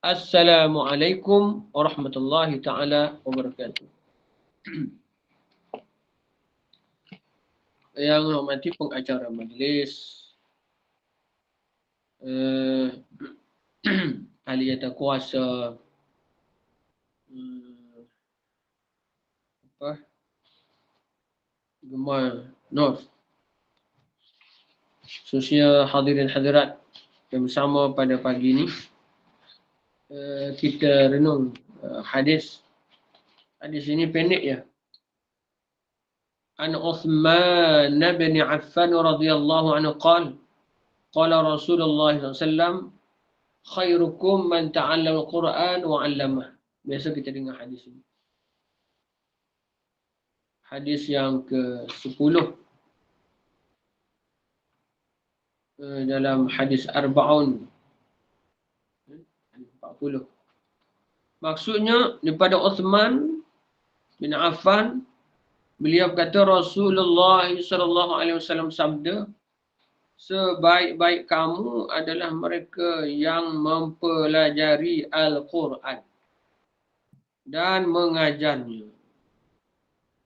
Assalamualaikum warahmatullahi taala wabarakatuh. Yang hormati pengacara majlis, ahli jawatan kuasa, Gemar North, sosial hadirin hadirat yang bersama pada pagi ini, kita renung hadis. Hadis ini pendek ya. An Uthman bin Affan radhiyallahu anhu qala qala Rasulullah sallallahu alaihi wasallam khairukum man ta'allama al-Quran wa 'allamah. Biasa kita dengar hadis ini. Hadis yang ke-10 dalam hadis Arba'un 40. Maksudnya daripada Uthman bin Affan, beliau berkata Rasulullah sallallahu alaihi wasallam sabda, sebaik-baik kamu adalah mereka yang mempelajari Al-Quran dan mengajarnya.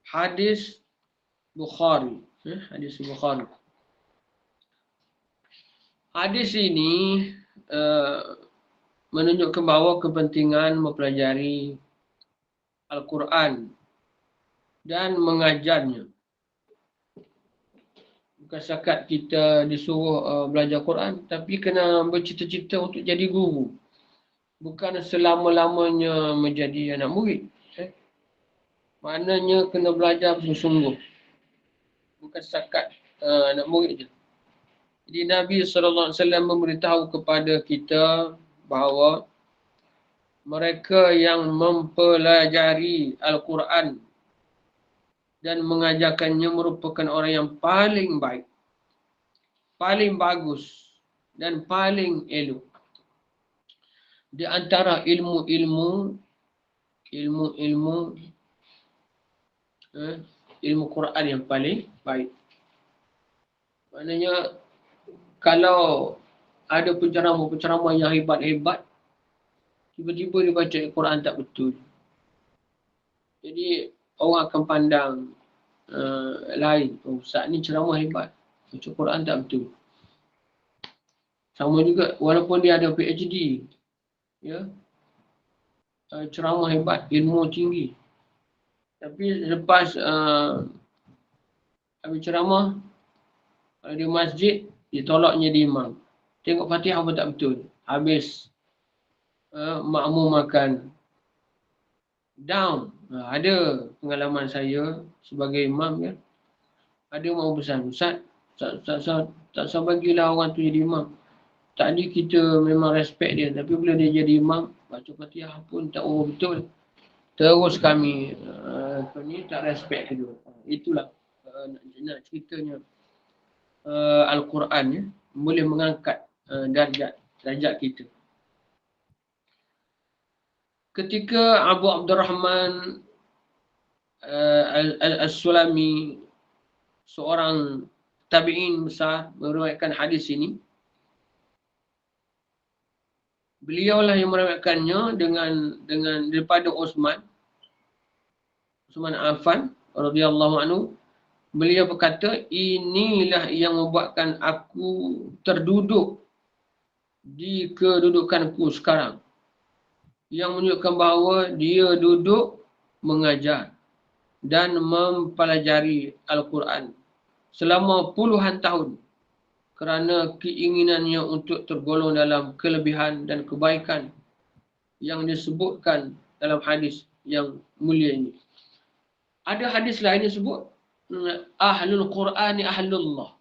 Hadis Bukhari. Hadis Bukhari. Hadis ini menunjukkan bahawa kepentingan mempelajari Al-Quran dan mengajarnya. Bukan setakat kita disuruh belajar Quran, tapi kena bercita-cita untuk jadi guru. Bukan selama-lamanya menjadi anak murid. Maknanya kena belajar sungguh-sungguh. Bukan setakat anak murid je. Jadi Nabi SAW memberitahu kepada kita bahawa mereka yang mempelajari Al-Quran dan mengajarkannya merupakan orang yang paling baik, paling bagus dan paling elok. Di antara ilmu Quran yang paling baik. Maknanya kalau ada penceramah yang hebat-hebat, tiba-tiba dia baca Quran tak betul. Jadi orang akan pandang lain. Oh, Ustaz ni ceramah hebat, baca Quran tak betul. Sama juga walaupun dia ada PhD, ya, ceramah hebat, ilmu tinggi, tapi lepas habis ceramah, kalau di masjid, ditolaknya di imam. Tengok Fatihah pun tak betul. Habis makmum makan down. Ada pengalaman saya sebagai imam kan. Ada orang pesan, Ustaz, tak usah bagilah orang tu jadi imam. Tadi kita memang respect dia, tapi bila dia jadi imam, baca Fatihah pun tak betul. Terus kami tak respect kedua. Itulah nak ceritanya Al-Quran ya, boleh mengangkat darjat kita. Ketika Abu Abdurrahman As-Sulami, seorang tabi'in besar, meriwayatkan hadis ini, beliaulah yang meriwayatkannya dengan daripada Uthman Affan radhiyallahu anhu. Beliau berkata, inilah yang membuatkan aku terduduk di kedudukanku sekarang. Yang menunjukkan bahawa dia duduk mengajar dan mempelajari Al-Quran selama puluhan tahun kerana keinginannya untuk tergolong dalam kelebihan dan kebaikan yang disebutkan dalam hadis yang mulia ini. Ada hadis lain yang sebut Ahlul Qur'ani Ahlullah.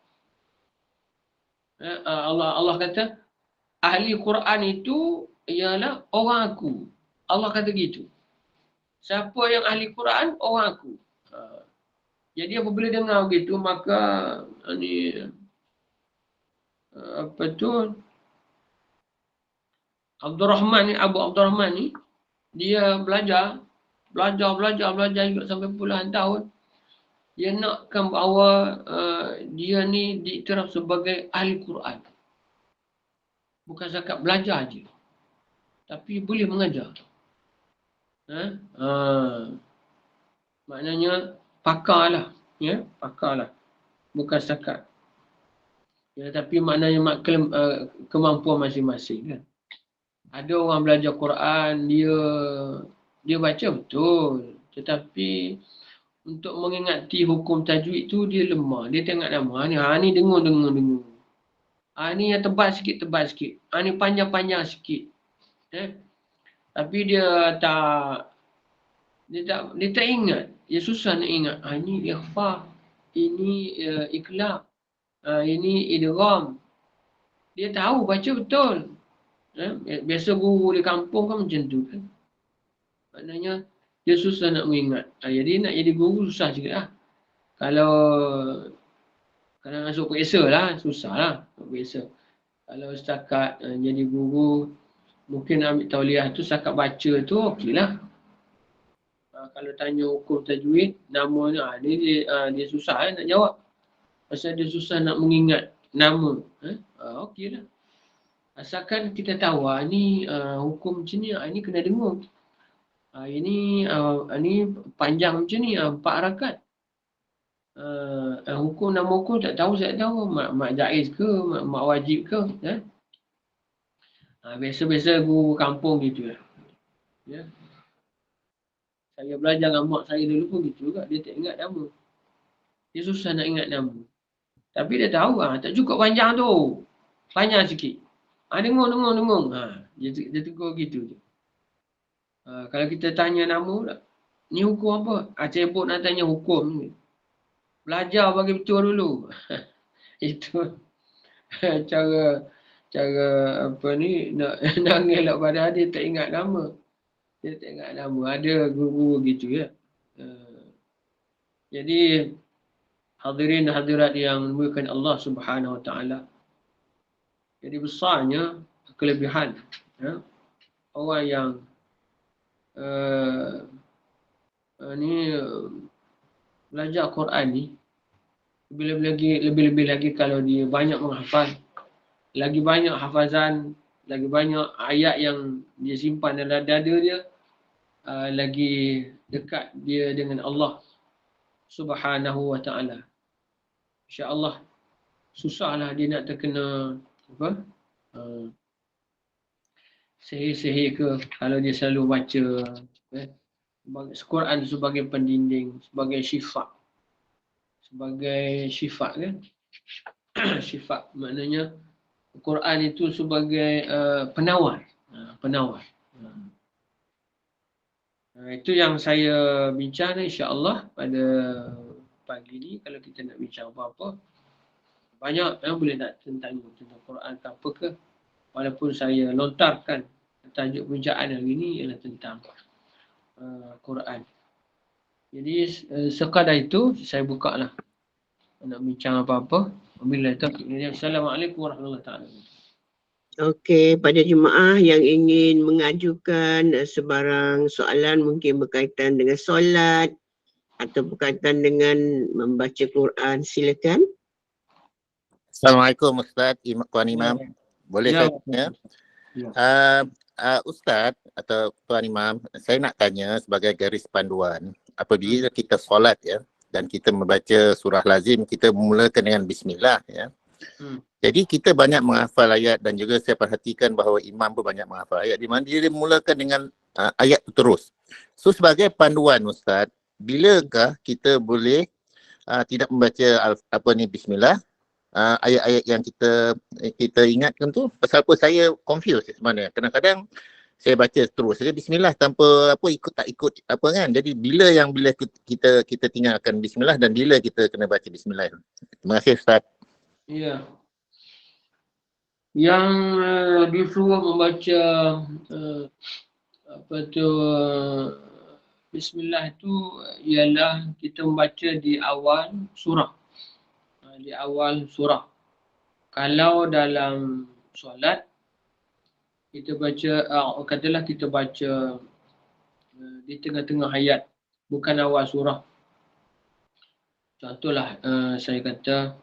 Allah kata ahli Quran itu ialah orang aku. Allah kata gitu. Siapa yang ahli Quran, orang aku. Jadi apabila dengar begitu, maka Abu Abdurrahman ni, dia belajar juga sampai puluhan tahun. Dia nakkan bahawa dia ni diiktiraf sebagai ahli Quran. Bukan setakat belajar je. tapi boleh mengajar. Maknanya pakar lah. Ya, pakar lah. Bukan setakat. Ya, tapi maknanya kemampuan masing-masing kan. Ada orang belajar Quran, dia baca betul. Tetapi untuk mengingati hukum tajwid tu dia lemah. Dia tengok nama. Ni dengung. Ni yang tebal sikit. Ni panjang sikit. Tapi dia tak ingat. Dia susah nak ingat. Ini ikhfa. Ini iklab. Ini idgham. Dia tahu baca betul. Biasa guru di kampung kan macam tu kan. Maknanya dia susah nak mengingat. Jadi nak jadi guru susah juga lah. Kalau masuk periksa lah, susah lah. Periksa. Kalau setakat jadi guru, mungkin ambil tauliah tu setakat baca tu okey lah. Kalau tanya hukum tajwid, namanya dia susah nak jawab. Pasal dia susah nak mengingat nama. Okey lah. Asalkan kita tahu ni hukum macam ni, ni kena dengung. Ini panjang macam ni, 4 harakat. Nama hukum tak tahu, saya tahu. Mak jaiz ke, mak wajib ke. Biasa-biasa guru kampung gitu lah. Ya. Saya belajar dengan mak saya dulu pun gitu juga. Dia tak ingat nama. Dia susah nak ingat nama. Tapi dia tahu tak cukup panjang tu. Panjang sikit. Dengung. Dia tegur gitu je. Kalau kita tanya nama pula. Ni hukum apa? Cebok nak tanya hukum ni. Belajar bagi betul dulu. Itu cara apa ni nak ngelak badan dia tak ingat nama. Dia tak ingat nama. Ada guru gitu ya. Jadi hadirin hadirat yang dimuliakan Allah Subhanahu Wa Taala. Jadi besarnya kelebihan orang yang belajar Quran ni lebih-lebih lagi kalau dia banyak menghafal, lagi banyak hafazan, lagi banyak ayat yang dia simpan dalam dada dia, lagi dekat dia dengan Allah Subhanahu Wa Taala. Insya-Allah susahlah dia nak terkena sihir-sihir ke kalau dia selalu baca Quran sebagai pendinding, sebagai syifa kan. Syifa maknanya Quran itu sebagai penawar. Itu yang saya bincang insya-Allah pada pagi ni. Kalau kita nak bincang apa-apa, banyak boleh nak tentang Quran ke apa ke. Walaupun saya lontarkan tajuk bincaan hari ni ialah tentang Quran. Jadi sekadar itu saya buka lah nak bincang apa-apa. Wabillahi taufiq. Assalamualaikum warahmatullahi wabarakatuh. Okey, pada jemaah yang ingin mengajukan sebarang soalan mungkin berkaitan dengan solat atau berkaitan dengan membaca Quran, silakan. Assalamualaikum Ustaz, Tuan Imam. Boleh saya tanya? Ustaz atau Tuan Imam, saya nak tanya sebagai garis panduan, apabila kita solat ya dan kita membaca surah lazim, kita memulakan dengan bismillah ya. Jadi kita banyak menghafal ayat dan juga saya perhatikan bahawa imam pun banyak menghafal ayat di mana dia mulakan dengan ayat itu terus. So sebagai panduan Ustaz, bilakah kita boleh tidak membaca bismillah, ayat-ayat yang kita ingatkan tu? Pasal apa saya confused sebenarnya. Kadang-kadang saya baca terus saja bismillah tanpa ikut tak ikut apa kan. Jadi bila kita tinggalkan bismillah dan bila kita kena baca bismillah. Terima kasih Ustaz. Ya. Yang disuruh membaca bismillah itu ialah kita membaca di awal surah. Kalau dalam solat kita baca katalah kita baca di tengah-tengah ayat, bukan awal surah. Contohlah saya kata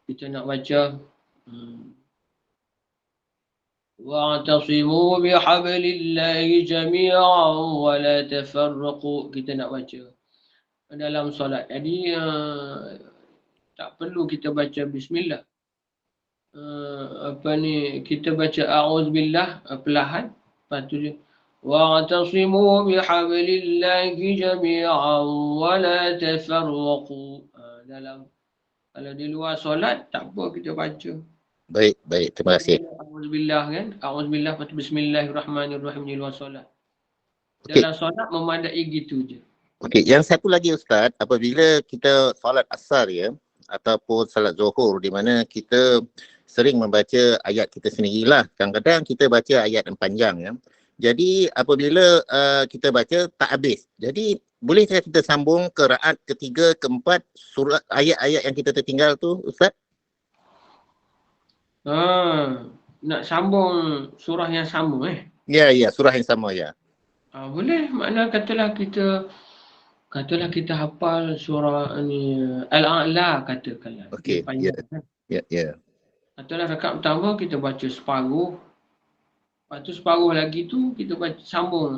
kita nak baca Wa'tasimu bihablillahi jami'an wa la tafarraqu. Kita nak baca dalam solat. Jadi tak perlu kita baca bismillah. Kita baca a'udzubillah perlahan. Lepas tu dia wa'tasimu bihablillahi jami'an wa la tafarraqu. Dalam kalau di luar solat tak apa kita baca. Baik, terima kasih. A'udzubillah kan? A'udzubillah lepas tu bismillahirrahmanirrahim di luar solat. Okey. Dalam solat memadai gitu je. Okey, yang satu lagi Ustaz, apabila kita solat asar ya ataupun salat zuhur di mana kita sering membaca ayat kita sendirilah. Kadang-kadang kita baca ayat yang panjang ya. Jadi apabila kita baca tak habis. Jadi bolehkah kita sambung ke rakaat ketiga, keempat surah ayat-ayat yang kita tertinggal tu Ustaz? Nak sambung surah yang sama Ya, surah yang sama ya. Boleh. Makna katalah kita hafal surah ni Al-A'la katakanlah. Okey, ya. Katalah rakaat pertama kita baca separuh. Lepas tu separuh lagi tu kita baca sambung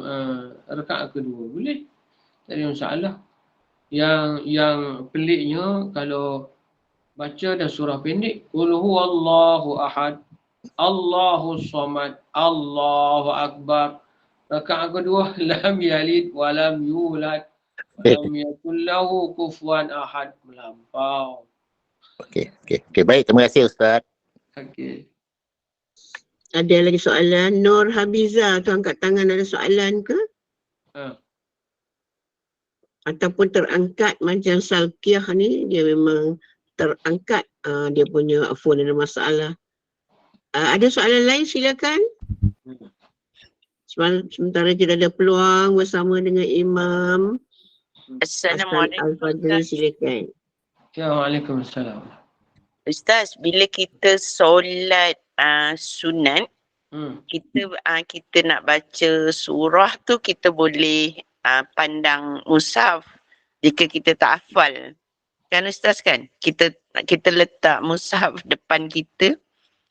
rakaat kedua. Boleh. Tak ada masalah. Yang peliknya kalau baca dah surah pendek, Qul huwallahu ahad, Allahus samad, Allahu akbar. Rakaat kedua lam yalid wa lam yulad wa lam yakul lahu kufuwan ahad. Melampau. Okey. Baik, terima kasih Ustaz. Okey. Ada lagi soalan? Nur Habiza tu angkat tangan, ada soalan ke? Ataupun terangkat macam Salkiah ni, dia memang terangkat dia punya phone ada masalah. Ada soalan lain silakan. Sementara kita ada peluang bersama dengan Imam. Assalamualaikum. Al-Fadhil, silakan. Waalaikumsalam. Ustaz, bila kita solat sunat, kita nak baca surah tu, kita boleh pandang mushaf jika kita tak hafal. Kan Ustaz kan? Kita letak mushaf depan kita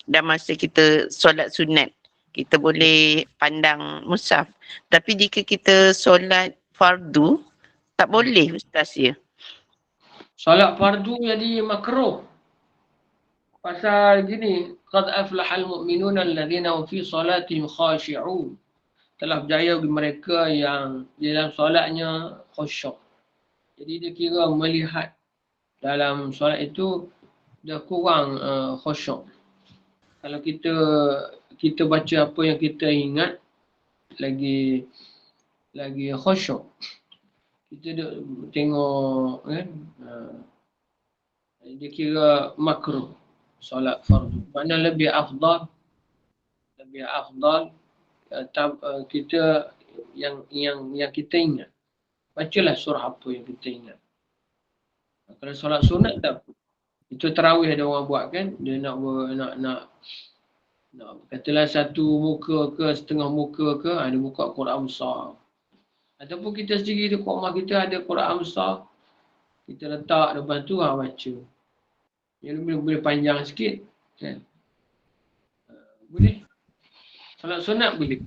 dan masa kita solat sunat, kita boleh pandang mushaf. Tapi jika kita solat fardu, tak boleh Ustaz ya. Solat fardu jadi makruh. Pasal gini, qad aflahal mu'minuna alladhina hum fi salatihim khashi'un. Telah berjaya bagi mereka yang dalam solatnya khusyuk. Jadi dia kira melihat dalam solat itu dia kurang khusyuk. Kalau kita baca apa yang kita ingat lagi khusyuk. Kita tengok kan, dia kira makruh solat fardu. Mana lebih afdal kita yang kita ingat. Bacalah surah apa yang kita ingat. Kalau solat sunat tak apa. Itu tarawih ada orang buat kan, dia nak katalah satu muka ke setengah muka ke, ada buka Quran besar. Ataupun kita sendiri di rumah kita ada Quran besar, kita letak depan tu baca. Yang boleh panjang sikit kan. Boleh. Solat sunat boleh.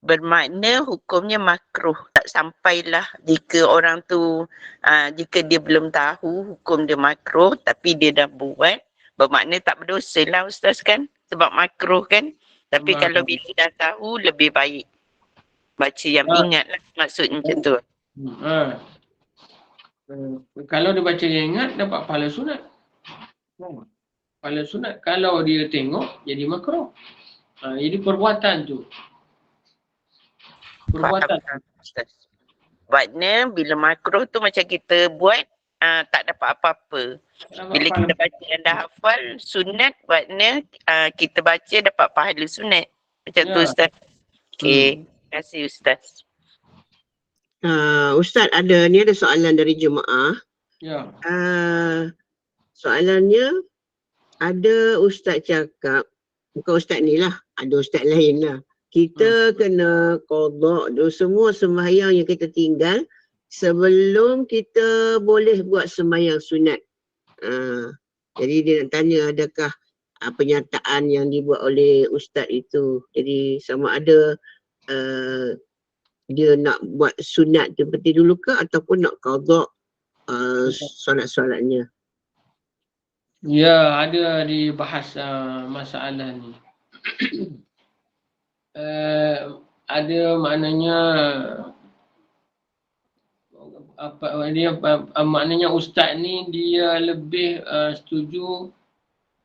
Bermakna hukumnya makruh. Tak sampailah jika orang tu, jika dia belum tahu hukum dia makruh tapi dia dah buat, bermakna tak berdosa lah Ustaz kan? Sebab makruh kan? Tapi kalau bila dah tahu, lebih baik baca yang ingat lah, maksudnya macam tu. Kalau dia baca yang ingat, dapat pahala sunat. Pahala sunat. Kalau dia tengok, jadi makruh. Jadi perbuatan tu. Perbuatan. Maknanya bila makruh tu macam kita buat, tak dapat apa-apa. Bila kita baca yang dah hafal sunat, maknanya kita baca dapat pahala sunat. Macam tu Ustaz. Okey. Terima kasih Ustaz. Ustaz ada soalan dari jemaah. Ya. Soalannya, ada Ustaz cakap, bukan Ustaz ni lah, ada Ustaz lain lah. Kita kena qada semua sembahyang yang kita tinggal sebelum kita boleh buat sembahyang sunat. Jadi dia nak tanya, adakah pernyataan yang dibuat oleh ustaz itu. Jadi sama ada dia nak buat sunat seperti dulu ke ataupun nak qada solat-solatnya. Ya, ada dibahas masalah ni. Ada maknanya maknanya ustaz ni dia lebih setuju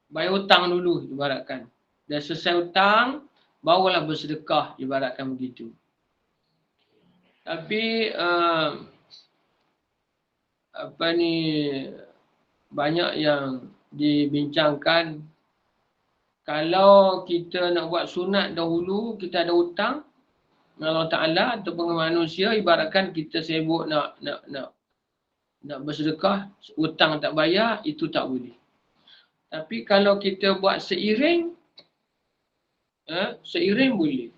bayar hutang dulu ibaratkan. Dah selesai hutang barulah bersedekah ibaratkan begitu. Tapi banyak yang dibincangkan, kalau kita nak buat sunat dahulu, kita ada hutang dengan Allah Ta'ala ataupun dengan manusia, ibaratkan kita sibuk nak bersedekah, hutang tak bayar, itu tak boleh. Tapi kalau kita buat seiring boleh.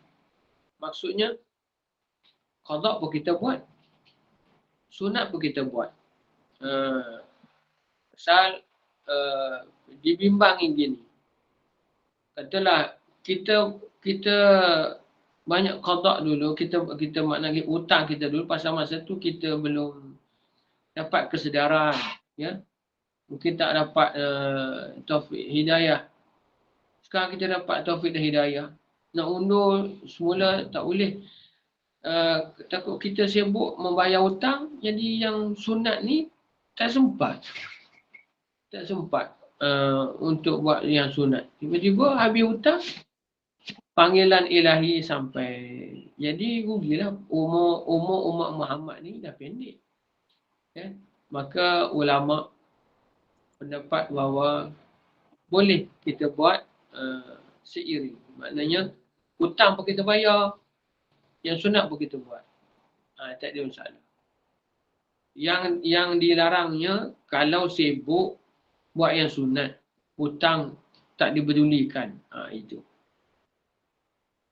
Maksudnya, qada pun kita buat, sunat pun kita buat. Pasal dibimbangi gini. Katalah kita banyak qada dulu, kita maknanya hutang kita dulu, pasal masa tu kita belum dapat kesedaran, ya. Mungkin tak dapat taufik hidayah. Sekarang kita dapat taufik dan hidayah. Nak undur semula tak boleh. Takut kita sibuk membayar hutang, jadi yang sunat ni tak sempat untuk buat yang sunat. Tiba-tiba habis hutang, panggilan ilahi sampai. Jadi rugilah umur umat Muhammad ni dah pendek. Ya? Maka ulama pendapat bahawa boleh kita buat seiring. Maknanya hutang pun kita bayar, yang sunat pun kita buat. Tak ada masalah. Yang dilarangnya kalau sibuk buat yang sunat, hutang tak dipedulikan. Itu.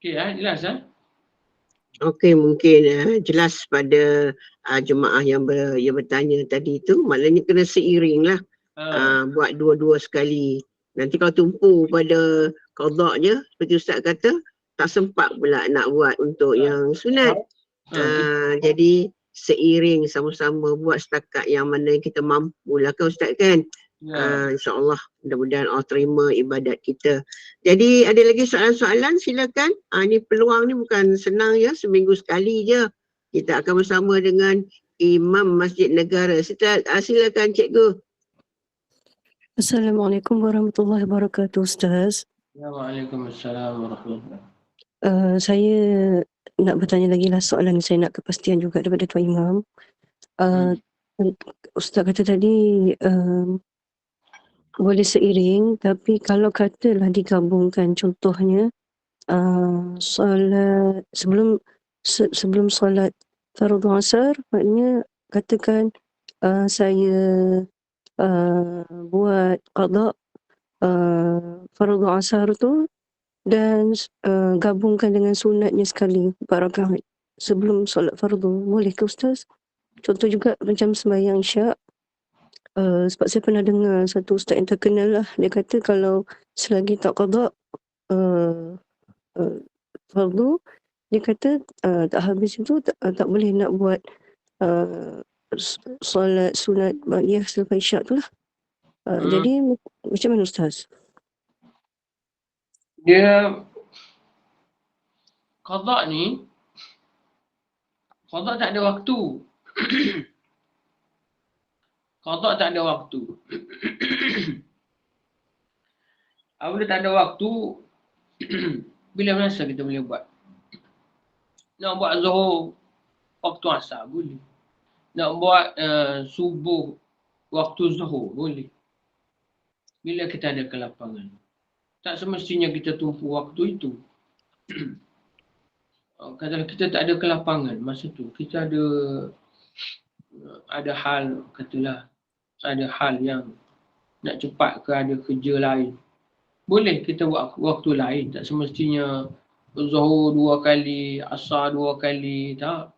Okey, jelas Okey, mungkin jelas pada jemaah yang bertanya tadi itu, maknanya kena seiring lah. Buat dua-dua sekali. Nanti kalau tumpu pada qada je, seperti Ustaz kata, tak sempat pula nak buat untuk yang sunat. Jadi seiring sama-sama buat setakat yang mana kita mampu lah kan Ustaz kan. InsyaAllah mudah-mudahan Allah terima ibadat kita. Jadi ada lagi soalan-soalan, silakan. Ni peluang ni bukan senang ya, seminggu sekali je. Kita akan bersama dengan Imam Masjid Negara. Silakan Cikgu. Assalamualaikum warahmatullahi wabarakatuh Ustaz. Waalaikumsalam warahmatullahi wabarakatuh. Saya nak bertanya lagi lah soalan, saya nak kepastian juga daripada Tuan Imam. Ustaz kata tadi boleh seiring, tapi kalau katalah digabungkan, contohnya solat sebelum solat fardu asar, maknanya katakan saya buat qada fardu asar tu dan gabungkan dengan sunatnya sekali 4 rakaat sebelum solat fardu, boleh ke Ustaz? Contoh juga macam sembahyang isyak, sebab saya pernah dengar satu ustaz yang terkenal lah, dia kata kalau selagi tak qada fardu, dia kata tak habis itu tak boleh nak buat solat sunat ba'diyah selepas isyak tu lah. Jadi macam mana Ustaz? Dia qada ni, qada tak ada waktu. Qada tak ada waktu. Apabila tak ada waktu, bila masa kita boleh buat? Nak buat zuhur waktu asar boleh. Nak buat subuh waktu zuhur boleh. Bila kita ada kelapangan. Tak semestinya kita tumpu waktu itu. Kalau kita tak ada kelapangan masa tu, kita ada hal, katalah ada hal yang nak cepat ke, ada kerja lain, boleh kita buat waktu lain. Tak semestinya zuhur 2 kali, asar 2 kali, tak.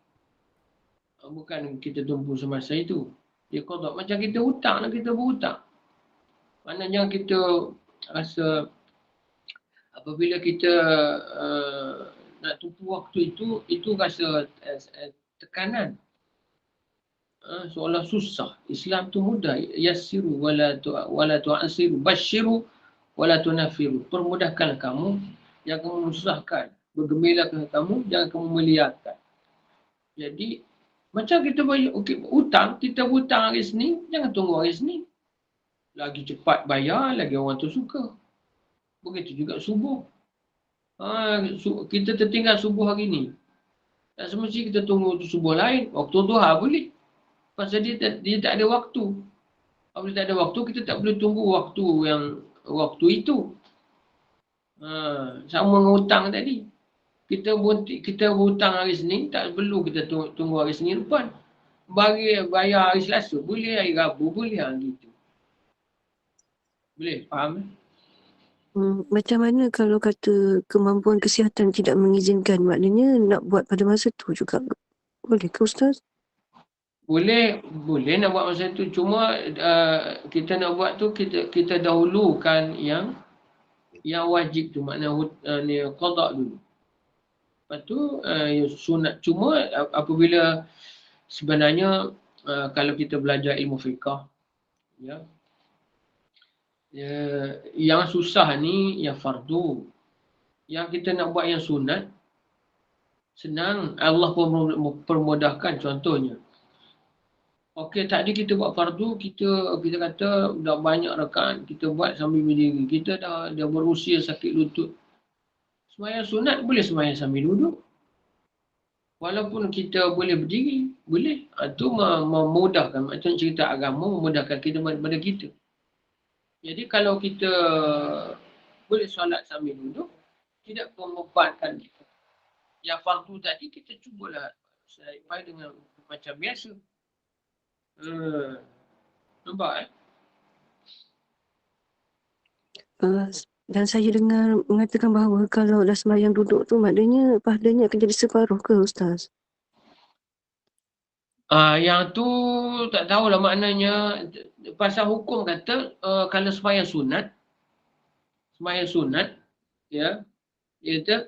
Bukan kita tumpu semasa itu. Dia qada macam kita hutang, kita berhutang. Maknanya kita rasa apabila kita nak tumpu waktu itu rasa tekanan. Seolah susah. Islam tu mudah. Yassiru wala tu'asiru. Basyiru wala tunafiru. Permudahkan kamu, jangan kamu menyusahkan. Bergembirakan kamu, jangan kamu melihatkan. Jadi, macam kita bayar, hutang, kita hutang hari Senin, jangan tunggu hari Senin. Lagi cepat bayar, lagi orang tu suka. Begitu juga subuh. Kita tertinggal subuh hari ni. Tak semestinya kita tunggu subuh lain. Waktu duha boleh. Pasal dia tak ada waktu. Apabila tak ada waktu, kita tak boleh tunggu waktu itu. Sama dengan hutang tadi. Kita hutang hari Senin, tak perlu kita tunggu hari Senin depan. Bayar hari Selasa, boleh hari Rabu, boleh gitu. Boleh, faham? Macam mana kalau kata kemampuan kesihatan tidak mengizinkan, maknanya nak buat pada masa tu juga. Boleh ke Ustaz? Boleh nak buat masa tu. Cuma kita nak buat tu, kita dahulukan yang wajib tu. Maknanya qada dulu. Lepas tu sunat. Cuma apabila sebenarnya kalau kita belajar ilmu fiqah, yang susah ni yang fardu. Yang kita nak buat yang sunat, senang. Allah pun permudahkan. Contohnya, okey, tadi kita buat fardu, kita kata dah banyak rakaat, kita buat sambil berdiri. Kita dah berusia sakit lutut. Sembahyang sunat boleh sembahyang sambil duduk. Walaupun kita boleh berdiri, boleh. Itu memudahkan. Macam cerita agama memudahkan kita daripada kita. Jadi kalau kita boleh solat sambil duduk, tidak membebankan kita. Yang fardu tadi kita cubalah sampai dengan macam biasa. Nampak Dan saya dengar mengatakan bahawa kalau dah sembahyang duduk tu maknanya pahalanya akan jadi separuh ke Ustaz? Yang tu tak tahulah maknanya. Pasal hukum kata kalau sembahyang sunat, ya, iaitu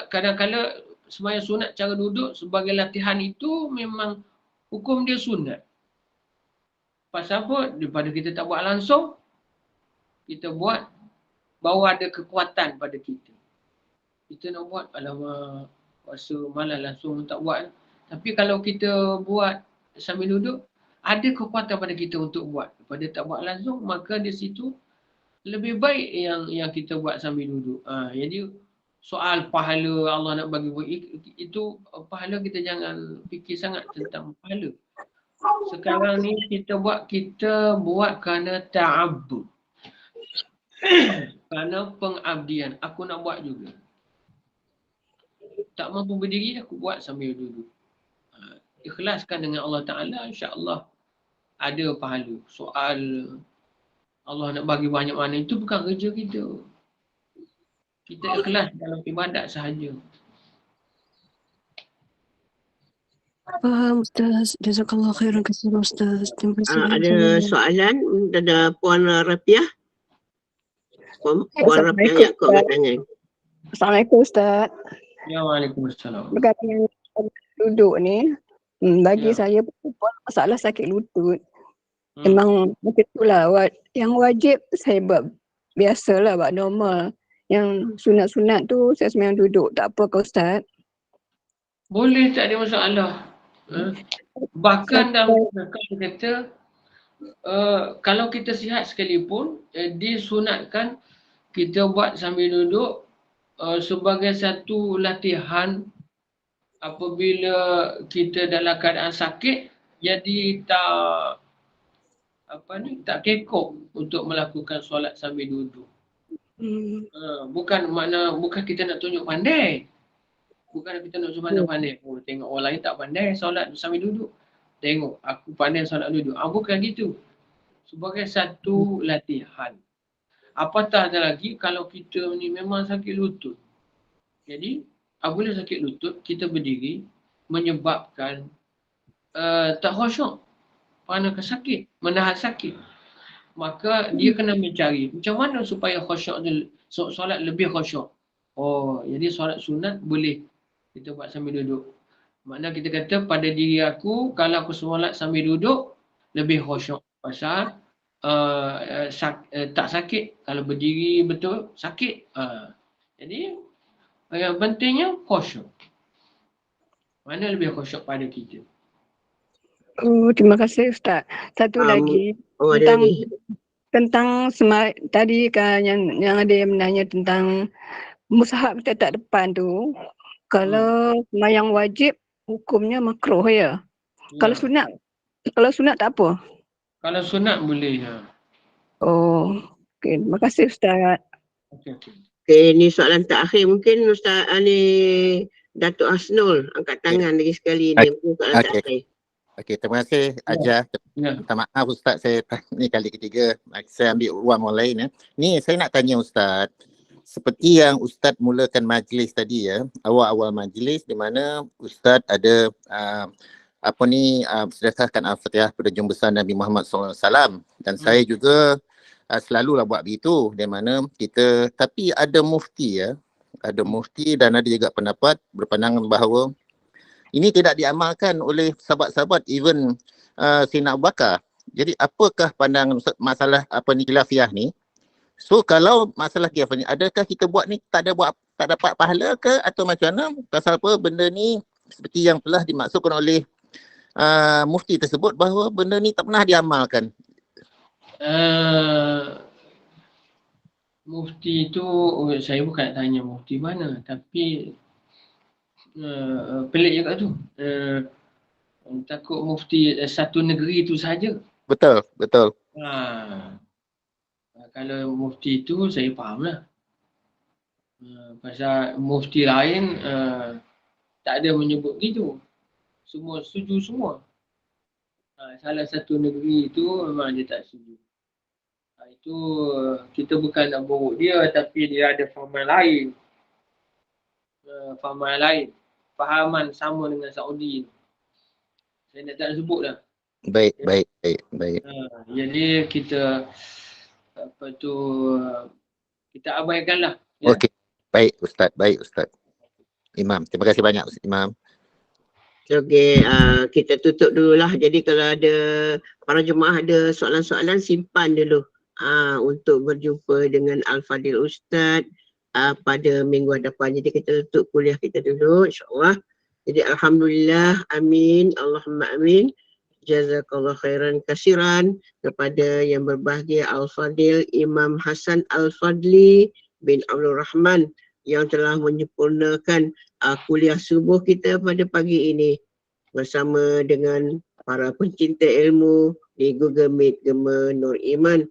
kadang-kadang sembahyang sunat cara duduk sebagai latihan itu memang hukum dia sunat. Pasal apa? Daripada kita tak buat langsung, kita buat baru ada kekuatan pada kita. Kita nak buat, alamak, rasa malas langsung tak buat. Tapi kalau kita buat sambil duduk, ada kekuatan pada kita untuk buat. Daripada tak buat langsung, maka di situ lebih baik yang kita buat sambil duduk. Jadi soal pahala Allah nak bagi itu, pahala kita jangan fikir sangat tentang pahala. Sekarang ni kita buat kerana ta'abbud. Kerana pengabdian. Aku nak buat juga. Tak mampu berdiri, aku buat sambil duduk. Ikhlaskan dengan Allah Ta'ala, insya-Allah ada pahala. Soal Allah nak bagi banyak mana, itu bukan kerja kita. Kita ikhlas dalam ibadat sahaja. Faham Ustaz. Jazakallah khairan katsiran Ustaz. Terima kasih. Ada soalan dari Puan Rafiah? Puan Rafiah Yaakob angkat tangan. Assalamualaikum Ustaz. Ya, waalaikumsalam. Berkaitan dengan duduk ni, bagi saya masalah sakit lutut. Memang macam itulah. Yang wajib saya buat biasalah, buat normal. Yang sunat-sunat tu saya sembahyang duduk. Tak apa ke Ustaz? Boleh, tak ada masalah. Bahkan dalam kata kalau kita sihat sekalipun, disunatkan kita buat sambil duduk sebagai satu latihan apabila kita dalam keadaan sakit, jadi tak kekok untuk melakukan solat sambil duduk. Bukan kita nak tunjuk pandai. Bukan kita nak tunjuk pandai. Tengok orang lain tak pandai solat sambil duduk. Tengok aku pandai solat duduk. Bukan gitu. Sebagai satu latihan. Apatah lagi kalau kita ni memang sakit lutut. Jadi, apabila sakit lutut, kita berdiri menyebabkan tak khusyuk. Kerana sakit, menahan sakit. maka dia kena mencari macam mana supaya khusyuk tu, solat lebih khusyuk. Oh, jadi solat sunat boleh kita buat sambil duduk. Makna kita kata pada diri aku, kalau aku solat sambil duduk lebih khusyuk. Pasal tak sakit. Kalau berdiri betul sakit. Jadi yang pentingnya khusyuk. Mana lebih khusyuk pada kita? Oh, terima kasih Ustaz. Satu lagi ada tentang tadi kan yang ada yang menanya tentang mushaf kita tak depan tu. Kalau sembahyang wajib hukumnya makruh ya. Kalau sunat tak apa. Kalau sunat boleh ya. Oh, okey. Terima kasih Ustaz. Okey, ni soalan terakhir mungkin Ustaz Datuk Hasnul angkat tangan lagi sekali ni. Soalan terakhir. Okey, terima kasih Aja. Minta maaf Ustaz, saya ni kali ketiga. Saya ambil ruang orang lain ya. Ni saya nak tanya Ustaz. Seperti yang Ustaz mulakan majlis tadi ya, awal-awal majlis di mana Ustaz ada sedekahkan Al-Fatihah pada junjungan besar Nabi Muhammad SAW, dan saya juga selalulah buat begitu, di mana kita, tapi ada mufti ya, ada mufti dan ada juga pendapat berpandangan bahawa ini tidak diamalkan oleh sahabat-sahabat, even Sayyidina Abu Bakar. Jadi apakah pandangan Ustaz masalah khilafiyah ni? So kalau masalah khilafiyah ni, adakah kita buat ni tak dapat pahala ke atau macam mana? Pasal apa benda ni seperti yang telah dimaksudkan oleh mufti tersebut bahawa benda ni tak pernah diamalkan. Mufti tu saya bukan tanya mufti mana, tapi pelik juga tu. Takut mufti satu negeri tu saja. Betul. Kalau mufti tu saya faham lah. Pasal mufti lain tak ada menyebut gitu. Semua setuju semua. Salah satu negeri tu memang dia tak setuju. Itu kita bukan nak buruk dia, tapi dia ada fahaman lain. Fahaman sama dengan Saudi. Saya tak sebut dah. Baik. Jadi kita kita abaikanlah. Ya. Okey. Baik Ustaz. Imam, terima kasih banyak Imam. Okey, kita tutup dululah. Jadi kalau ada para jemaah ada soalan-soalan, simpan dulu untuk berjumpa dengan Al-Fadil Ustaz pada minggu hadapan. Jadi kita tutup kuliah kita dulu, insyaAllah. Jadi alhamdulillah, amin, Allahumma amin. Jazakallah khairan kasiran kepada yang berbahagia Al-Fadil Imam Hasan Al-Fadli bin Abdul Rahman yang telah menyempurnakan kuliah subuh kita pada pagi ini bersama dengan para pencinta ilmu di Google Meet Gema Nur Iman.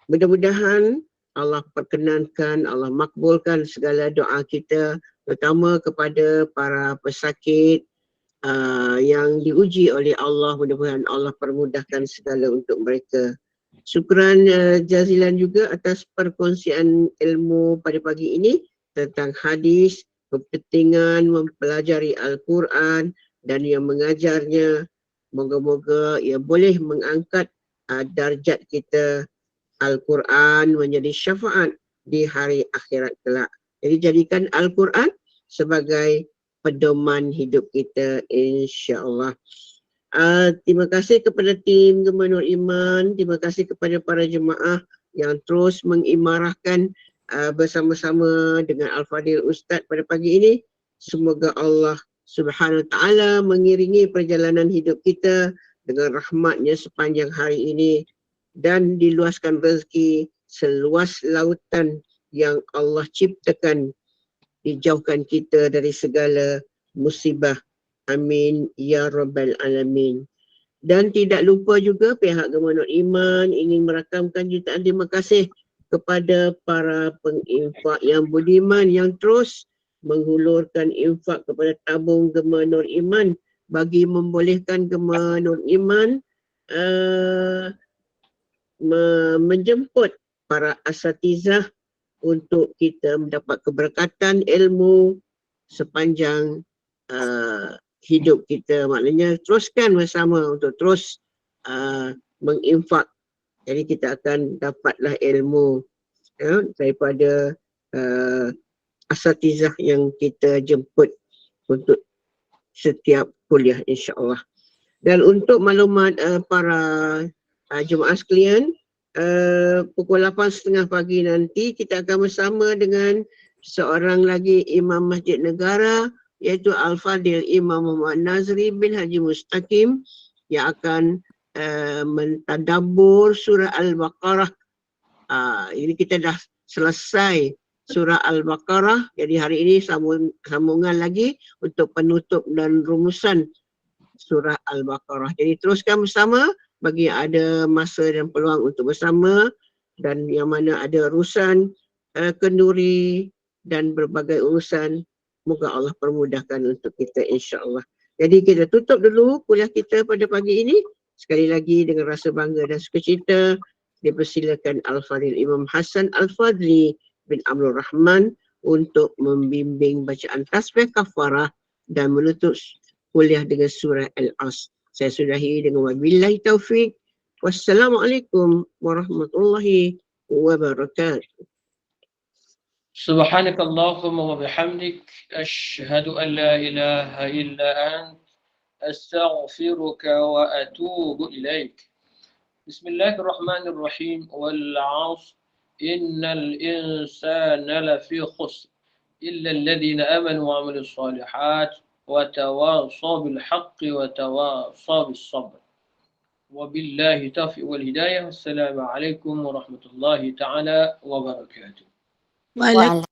Mudah-mudahan Allah perkenankan, Allah makbulkan segala doa kita, terutama kepada para pesakit yang diuji oleh Allah. Mudah-mudahan Allah permudahkan segala untuk mereka. Syukran jazilan juga atas perkongsian ilmu pada pagi ini tentang hadis, kepentingan mempelajari Al-Quran dan yang mengajarnya. Moga-moga ia boleh mengangkat darjat kita, Al-Quran menjadi syafaat di hari akhirat kelak. Jadi jadikan Al-Quran sebagai pedoman hidup kita, insya-Allah. Terima kasih kepada tim Gema Nur Iman, terima kasih kepada para jemaah yang terus mengimarahkan bersama-sama dengan Al-Fadil Ustaz pada pagi ini. Semoga Allah Subhanahu Wa Taala mengiringi perjalanan hidup kita dengan rahmatnya sepanjang hari ini dan diluaskan rezeki seluas lautan yang Allah ciptakan, dijauhkan kita dari segala musibah. Amin ya rabbal alamin. Dan tidak lupa juga pihak Gema Nur Iman ingin merakamkan jutaan terima kasih kepada para penginfak yang budiman yang terus menghulurkan infak kepada tabung Gema Nur Iman bagi membolehkan Gema Nur Iman menjemput para asatizah untuk kita mendapat keberkatan ilmu sepanjang hidup kita. Maknanya teruskan bersama untuk terus menginfak Jadi kita akan dapatlah ilmu daripada asatizah yang kita jemput untuk setiap kuliah insya-Allah. Dan untuk maklumat para jemaah sekalian, pukul 8.30 pagi nanti kita akan bersama dengan seorang lagi Imam Masjid Negara, iaitu Al-Fadil Imam Muhammad Nazri bin Haji Mustaqim, yang akan mentadabbur surah Al-Baqarah. Ini kita dah selesai surah Al-Baqarah, jadi hari ini sambungan lagi untuk penutup dan rumusan surah Al-Baqarah. Jadi teruskan bersama bagi yang ada masa dan peluang untuk bersama, dan yang mana ada urusan kenduri dan berbagai urusan, moga Allah permudahkan untuk kita insya-Allah. Jadi kita tutup dulu kuliah kita pada pagi ini. Sekali lagi dengan rasa bangga dan sukacita dipersilakan Al-Fadil Imam Hasan Al-Fadli bin Abdul Rahman untuk membimbing bacaan tasbih kafarah dan menutup kuliah dengan surah Al-As. Saya sudahi dengan wabillahi taufik. Wassalamualaikum warahmatullahi wabarakatuh. Subhanakallahumma wa bihamdik asyhadu an la ilaha illa ant astaghfiruka wa atubu ilaik. Bismillahirrahmanirrahim. Wal 'ashr innal insana lafi khusr illa alladhina amanu wa 'amilus shalihat wa tawasaw bil haqqi wa tawasaw bis sabr. Wabillahi taufiq wal hidayah. Assalamualaikum warahmatullahi taala wabarakatuh. Waalaikumsalam.